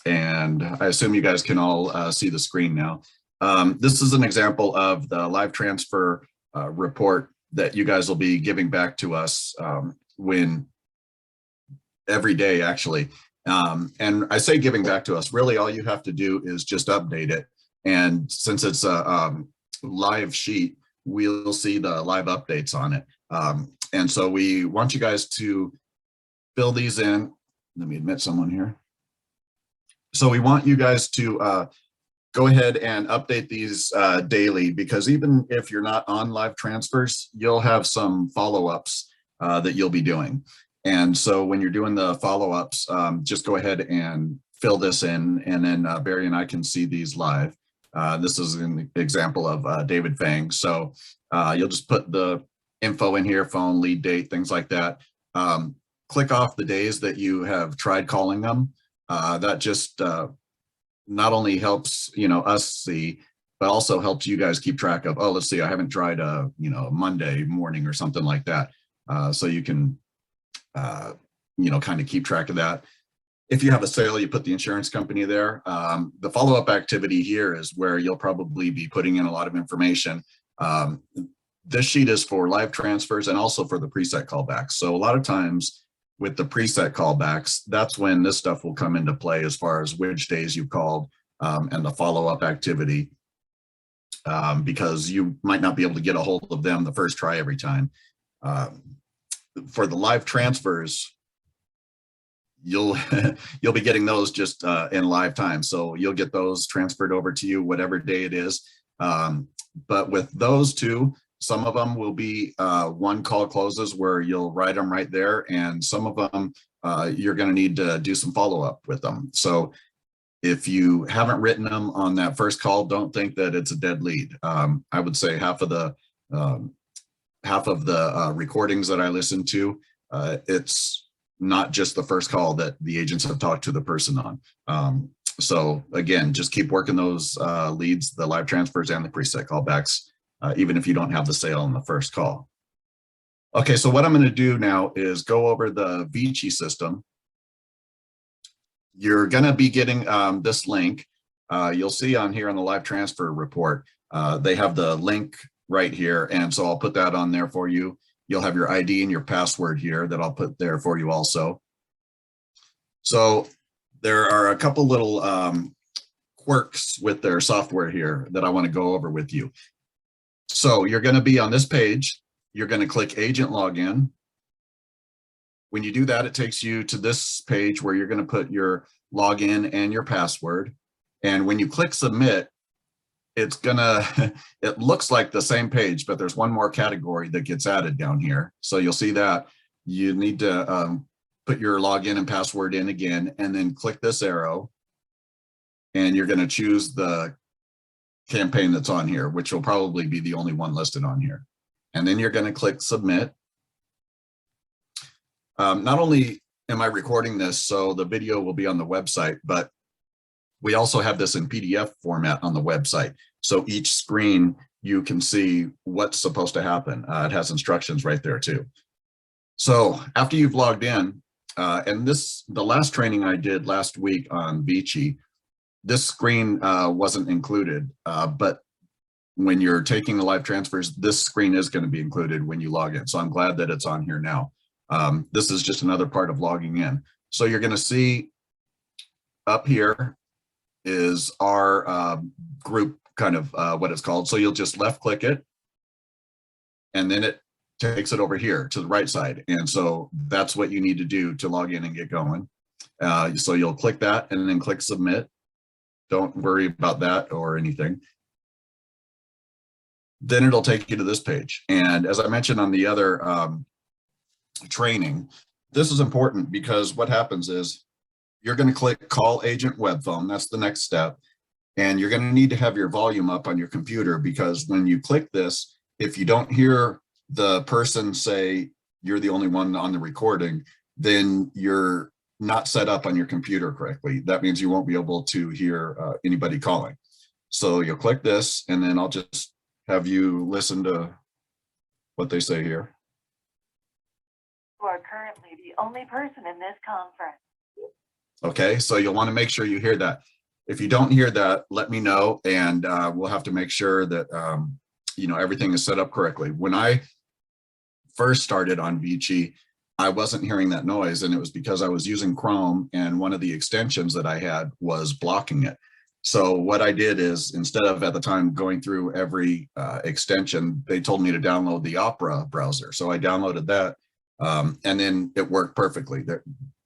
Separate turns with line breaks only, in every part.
And I assume you guys can all see the screen now. This is an example of the live transfer report that you guys will be giving back to us when every day, actually. And I say giving back to us, really all you have to do is just update it. And since it's a live sheet, we'll see the live updates on it. And so we want you guys to fill these in. Let me admit someone here. So we want you guys to go ahead and update these daily, because even if you're not on live transfers, you'll have some follow-ups that you'll be doing. And so when you're doing the follow-ups, just go ahead and fill this in, and then Barry and I can see these live. This is an example of David Fang. So you'll just put the info in here, phone, lead date, things like that. Click off the days that you have tried calling them. That just not only helps, us see, but also helps you guys keep track of, oh, let's see, I haven't tried a, Monday morning or something like that. So you can, kind of keep track of that. If you have a sale, you put the insurance company there. The follow-up activity here is where you'll probably be putting in a lot of information. This sheet is for live transfers and also for the preset callbacks. So a lot of times with the preset callbacks, that's when this stuff will come into play as far as which days you called and the follow-up activity, because you might not be able to get a hold of them the first try every time. For the live transfers, you'll be getting those just in live time. So you'll get those transferred over to you whatever day it is. But with those two, some of them will be one call closes where you'll write them right there. And some of them you're going to need to do some follow-up with them. So if you haven't written them on that first call, don't think that it's a dead lead. I would say half of the recordings that I listen to, it's not just the first call that the agents have talked to the person on. So again, just keep working those leads, the live transfers and the preset callbacks, even if you don't have the sale in the first call. Okay, so what I'm going to do now is go over the Vici system. You're going to be getting this link. You'll see on here on the live transfer report, they have the link right here. And so I'll put that on there for you. You'll have your ID and your password here that I'll put there for you also. So there are a couple little quirks with their software here that I want to go over with you. So you're going to be on this page. You're going to click Agent Login. When you do that, it takes you to this page where you're going to put your login and your password. And when you click Submit, it's gonna, it looks like the same page, but there's one more category that gets added down here. So you'll see that you need to put your login and password in again, and then click this arrow. And you're gonna choose the campaign that's on here, which will probably be the only one listed on here. And then you're gonna click Submit. Not only am I recording this, so the video will be on the website, but we also have this in PDF format on the website. So each screen, you can see what's supposed to happen. It has instructions right there too. So after you've logged in, and the last training I did last week on Vici, this screen wasn't included, but when you're taking the live transfers, this screen is going to be included when you log in. So I'm glad that it's on here now. This is just another part of logging in. So you're going to see up here is our group, kind of what it's called. So you'll just left click it, and then it takes it over here to the right side. And so that's what you need to do to log in and get going. So you'll click that and then click Submit. Don't worry about that or anything. Then it'll take you to this page. And as I mentioned on the other training, this is important because what happens is you're going to click Call Agent Web Phone. That's the next step. And you're going to need to have your volume up on your computer, because when you click this, if you don't hear the person say you're the only one on the recording, then you're not set up on your computer correctly. That means you won't be able to hear anybody calling. So you'll click this, and then I'll just have you listen to what they say here.
You are currently the only person in this conference.
Okay, so you'll want to make sure you hear that. If you don't hear that, let me know, and we'll have to make sure that everything is set up correctly. When I first started on Vici, I wasn't hearing that noise, and it was because I was using Chrome, and one of the extensions that I had was blocking it. So what I did is, instead of at the time going through every extension, they told me to download the Opera browser. So I downloaded that, and then it worked perfectly.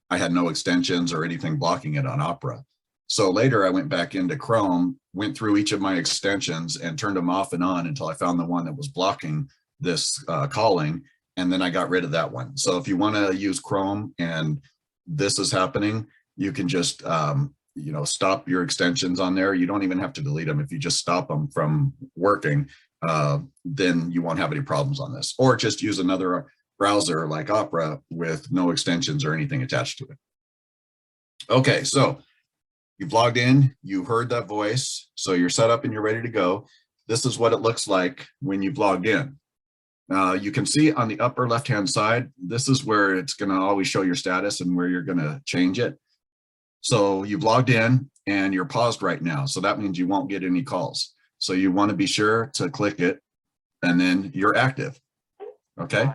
I had no extensions or anything blocking it on Opera. So later I went back into Chrome, went through each of my extensions and turned them off and on until I found the one that was blocking this calling. And then I got rid of that one. So if you want to use Chrome and this is happening, you can just, stop your extensions on there. You don't even have to delete them. If you just stop them from working, then you won't have any problems on this. Or just use another browser like Opera with no extensions or anything attached to it. Okay, so you've logged in, you heard that voice, so you're set up and you're ready to go. This is what it looks like when you've logged in. You can see on the upper left-hand side, this is where it's going to always show your status and where you're going to change it. So you've logged in and you're paused right now. So that means you won't get any calls. So you want to be sure to click it and then you're active. Okay.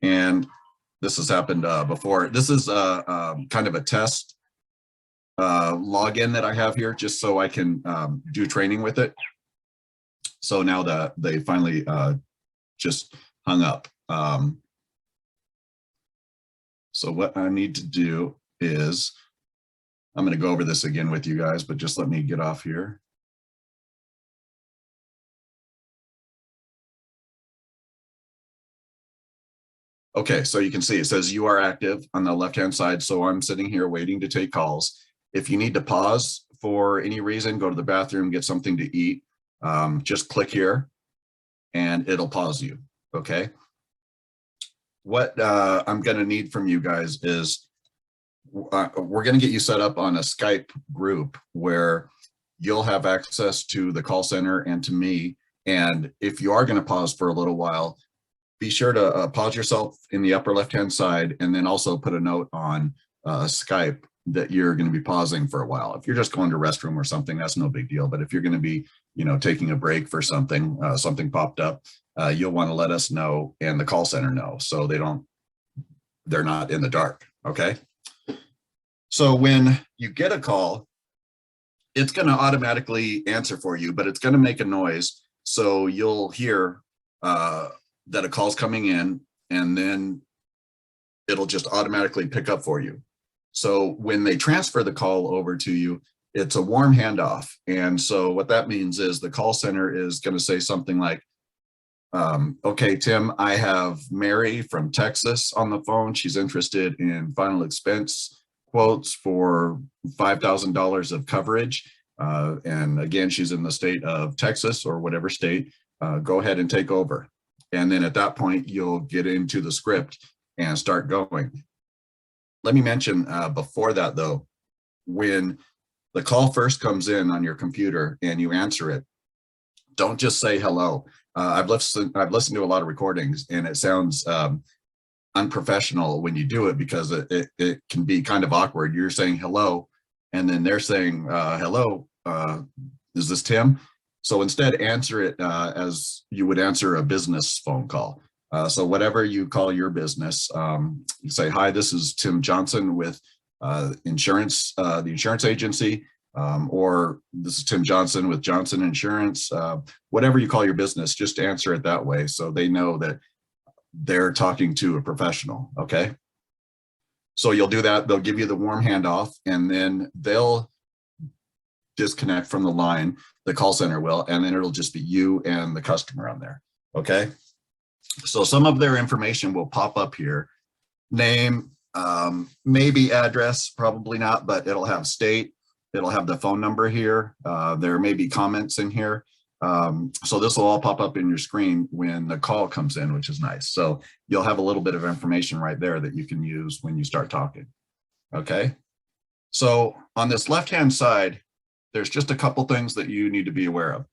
And this has happened before. This is kind of a test login that I have here just so I can do training with it. So now that they finally just hung up. So what I need to do is, I'm going to go over this again with you guys, but just let me get off here. Okay, so you can see it says you are active on the left-hand side. So I'm sitting here waiting to take calls. If you need to pause for any reason, go to the bathroom, get something to eat, just click here and it'll pause you. Okay. What I'm going to need from you guys is we're going to get you set up on a Skype group where you'll have access to the call center and to me. And if you are going to pause for a little while, be sure to pause yourself in the upper left-hand side and then also put a note on Skype that you're going to be pausing for a while. If you're just going to restroom or something, that's no big deal. But if you're going to be, taking a break for something, something popped up, you'll want to let us know and the call center know so they're not in the dark. Okay. So when you get a call, it's going to automatically answer for you, but it's going to make a noise. So you'll hear that a call's coming in and then it'll just automatically pick up for you. So when they transfer the call over to you, it's a warm handoff. And so what that means is the call center is going to say something like, okay, Tim, I have Mary from Texas on the phone. She's interested in final expense quotes for $5,000 of coverage. And again, she's in the state of Texas or whatever state. Go ahead and take over. And then at that point, you'll get into the script and start going. Let me mention before that, though, when the call first comes in on your computer and you answer it, don't just say hello. I've listened to a lot of recordings and it sounds unprofessional when you do it because it can be kind of awkward. You're saying hello and then they're saying hello, is this Tim? So instead answer it as you would answer a business phone call. So whatever you call your business, you say, hi, this is Tim Johnson with insurance, the insurance agency, or this is Tim Johnson with Johnson Insurance, whatever you call your business, just answer it that way so they know that they're talking to a professional, okay? So you'll do that, they'll give you the warm handoff and then they'll disconnect from the line, the call center will, and then it'll just be you and the customer on there, okay? So some of their information will pop up here. Name, maybe address, probably not, but it'll have state, it'll have the phone number here. There may be comments in here. So this will all pop up in your screen when the call comes in, which is nice. So you'll have a little bit of information right there that you can use when you start talking, okay? So on this left-hand side, there's just a couple things that you need to be aware of.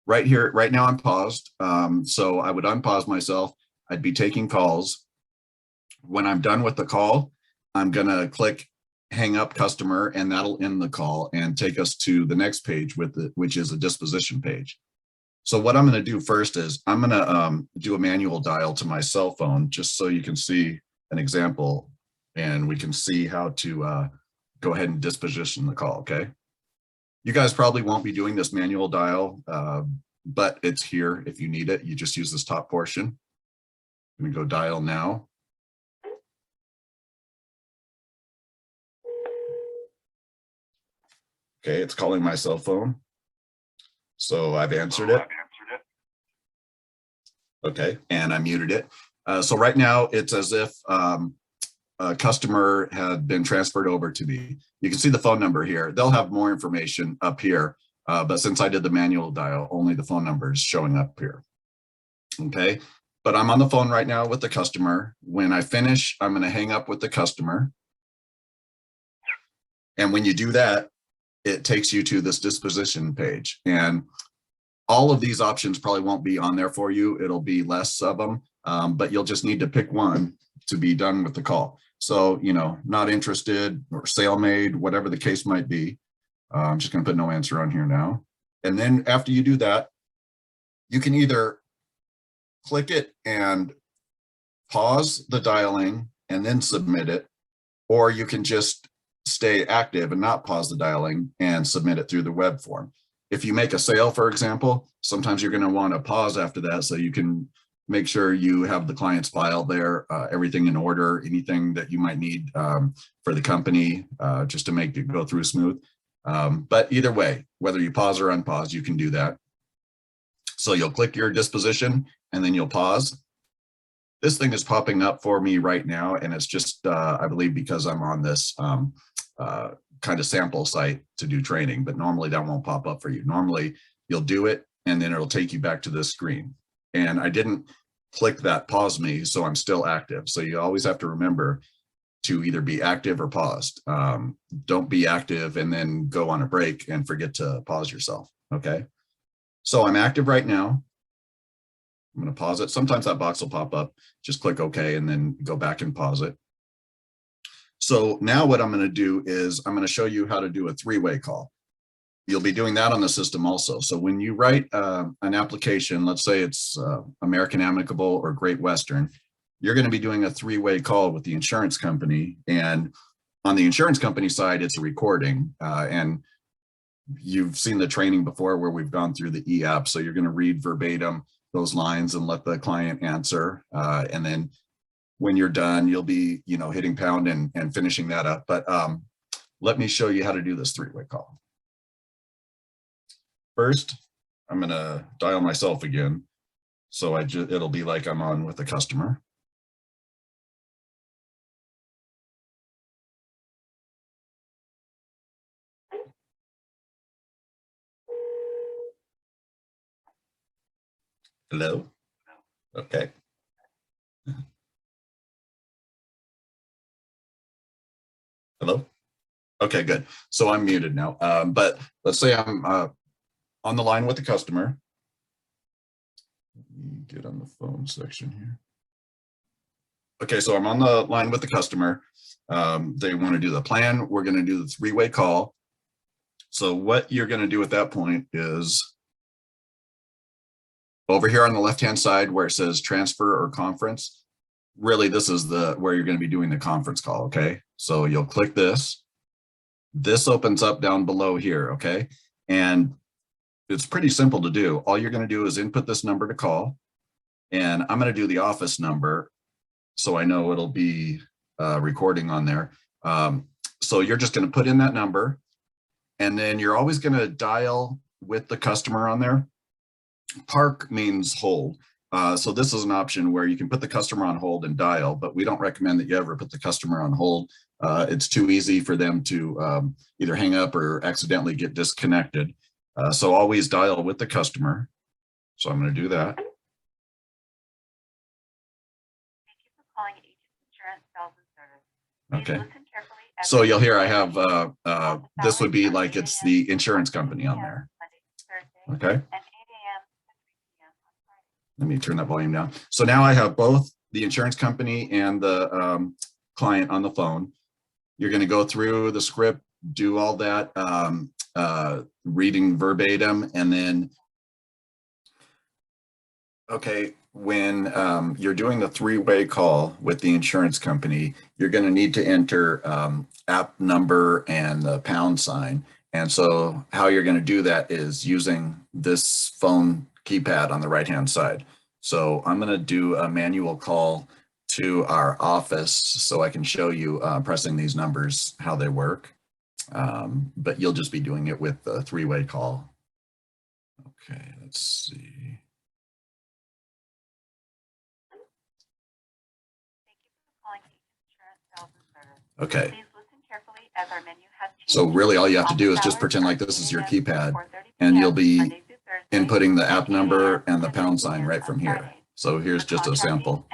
Right here, right now I'm paused. So I would unpause myself. I'd be taking calls. When I'm done with the call, I'm going to click hang up customer, and that'll end the call and take us to the next page which is a disposition page. So what I'm going to do first is I'm going to do a manual dial to my cell phone, just so you can see an example and we can see how to go ahead and disposition the call. Okay. You guys probably won't be doing this manual dial, but it's here if you need it. You just use this top portion. I'm going to go dial now. Okay, it's calling my cell phone. So I've answered it. Okay, and I muted it. So right now it's as if a customer had been transferred over to me. You can see the phone number here. They'll have more information up here, but since I did the manual dial, only the phone number is showing up here. Okay, but I'm on the phone right now with the customer. When I finish, I'm going to hang up with the customer. And when you do that, it takes you to this disposition page. And all of these options probably won't be on there for you. It'll be less of them, but you'll just need to pick one to be done with the call. So, you know, not interested or sale made, whatever the case might be. I'm just going to put no answer on here now. And then after you do that, you can either click it and pause the dialing and then submit it, or you can just stay active and not pause the dialing and submit it through the web form. If you make a sale, for example, sometimes you're going to want to pause after that so you can make sure you have the client's file there, everything in order, anything that you might need for the company, just to make it go through smooth. But either way, whether you pause or unpause, you can do that. So you'll click your disposition and then you'll pause. This thing is popping up for me right now, and it's just, I believe, because I'm on this kind of sample site to do training, but normally that won't pop up for you. Normally you'll do it and then it'll take you back to this screen. And I didn't click that pause me, so I'm still active. So you always have to remember to either be active or paused. Don't be active and then go on a break and forget to pause yourself. Okay. So I'm active right now. I'm going to pause it. Sometimes that box will pop up. Just click OK and then go back and pause it. So now what I'm going to do is I'm going to show you how to do a three-way call. You'll be doing that on the system also. So when you write an application, let's say it's American Amicable or Great Western, you're going to be doing a three-way call with the insurance company. And on the insurance company side, it's a recording. And you've seen the training before where we've gone through the e-app. So you're going to read verbatim those lines and let the client answer. And then when you're done, you'll be, you know, hitting pound and finishing that up. But let me show you how to do this three-way call. First, I'm going to dial myself again. So it'll be like I'm on with the customer. Hello? Okay. Hello? Okay, good. So I'm muted now. But let's say I'm on the line with the customer. Let me get on the phone section here. Okay, so I'm on the line with the customer. They want to do the plan. We're going to do the three-way call. So what you're going to do at that point is over here on the left-hand side where it says transfer or conference, really this is where you're going to be doing the conference call, okay? So you'll click this. This opens up down below here, okay? And it's pretty simple to do. All you're going to do is input this number to call, and I'm going to do the office number so I know it'll be recording on there. So you're just going to put in that number, and then you're always going to dial with the customer on there. Park means hold. So this is an option where you can put the customer on hold and dial, but we don't recommend that you ever put the customer on hold. It's too easy for them to either hang up or accidentally get disconnected. So always dial with the customer. So I'm going to do that. Thank you for calling Agents Insurance Sales and Service. Okay. Listen carefully. So you'll hear I have, this would be like it's the insurance company on there. Okay. Let me turn that volume down. So now I have both the insurance company and the client on the phone. You're going to go through the script, do all that reading verbatim, and then, okay, when you're doing the three-way call with the insurance company, you're going to need to enter app number and the pound sign. And so how you're going to do that is using this phone keypad on the right-hand side. So I'm going to do a manual call to our office so I can show you pressing these numbers, how they work. But you'll just be doing it with the three-way call. Okay, let's see. Okay. So really all you have to do is just pretend like this is your keypad, and you'll be inputting the app number and the pound sign right from here. So here's just a sample.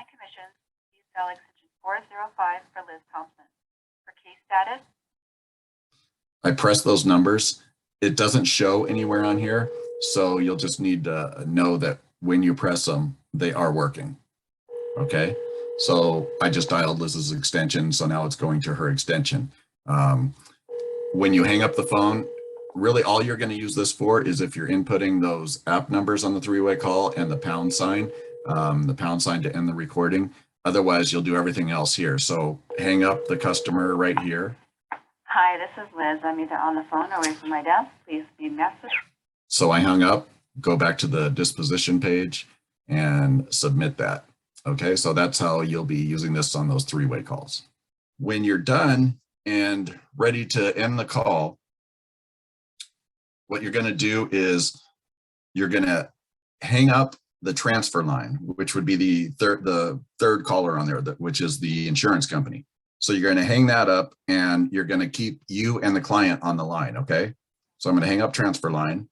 I press those numbers. It doesn't show anywhere on here, so you'll just need to know that when you press them, they are working. Okay, so I just dialed Liz's extension, so now it's going to her extension. When you hang up the phone, really all you're going to use this for is if you're inputting those app numbers on the three-way call and the pound sign to end the recording. Otherwise, you'll do everything else here. So hang up the customer right here.
Hi, this is Liz. I'm either on the phone or away from my desk. Please leave a message.
So I hung up, go back to the disposition page and submit that. Okay, so that's how you'll be using this on those three-way calls. When you're done and ready to end the call, what you're going to do is you're going to hang up the transfer line, which would be the third caller on there, which is the insurance company. So you're going to hang that up and you're going to keep you and the client on the line. Okay, so I'm going to hang up transfer line.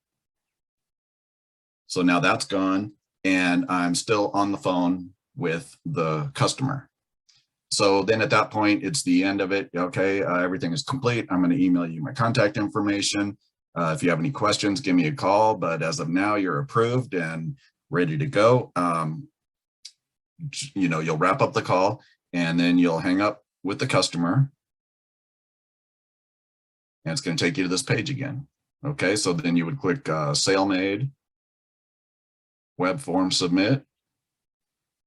So now that's gone and I'm still on the phone with the customer. So then at that point, it's the end of it. Okay, everything is complete. I'm going to email you my contact information. If you have any questions, give me a call. But as of now, you're approved and ready to go. You'll wrap up the call and then you'll hang up with the customer. And it's going to take you to this page again. Okay, so then you would click Sale Made, Web Form Submit,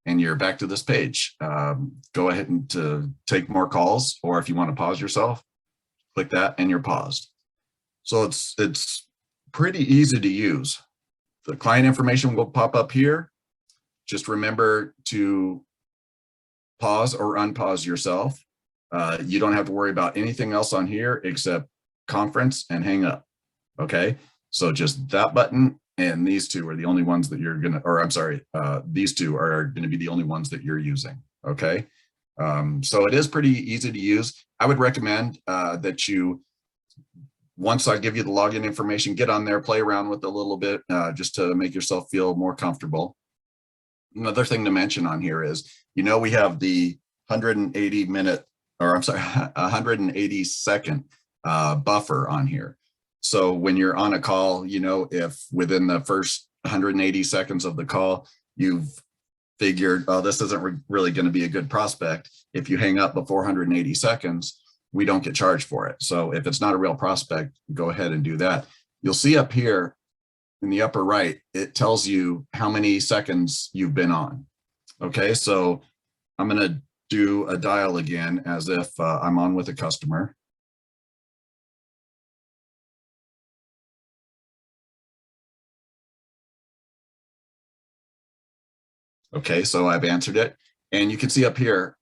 and you're back to this page. Go ahead and take more calls, or if you want to pause yourself, click that and you're paused. So it's pretty easy to use. The client information will pop up here. Just remember to pause or unpause yourself. You don't have to worry about anything else on here except conference and hang up. Okay, so just that button and these two are the only ones that you're gonna, or I'm sorry, these two are gonna be the only ones that you're using. Okay, so it is pretty easy to use. I would recommend that you, once I give you the login information, get on there, play around with it a little bit just to make yourself feel more comfortable. Another thing to mention on here is, we have the 180 second buffer on here. So when you're on a call, if within the first 180 seconds of the call, you've figured, oh, this isn't really going to be a good prospect. If you hang up before 180 seconds, we don't get charged for it. So if it's not a real prospect, go ahead and do that. You'll see up here in the upper right, it tells you how many seconds you've been on. Okay, so I'm going to do a dial again as if I'm on with a customer. Okay, so I've answered it, and you can see up here,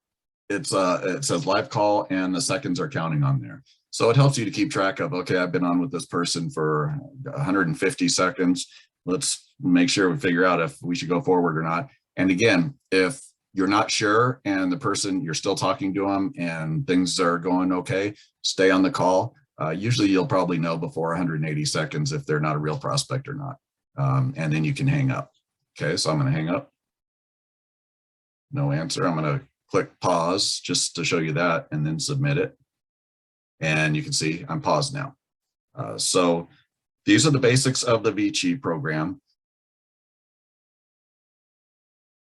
it says live call and the seconds are counting on there. So it helps you to keep track of, okay, I've been on with this person for 150 seconds. Let's make sure we figure out if we should go forward or not. And again, if you're not sure and the person, you're still talking to them and things are going okay, stay on the call. Usually you'll probably know before 180 seconds if they're not a real prospect or not. And then you can hang up. Okay, so I'm going to hang up. No answer. I'm going to click pause just to show you that and then submit it. And you can see I'm paused now. So these are the basics of the Vici program.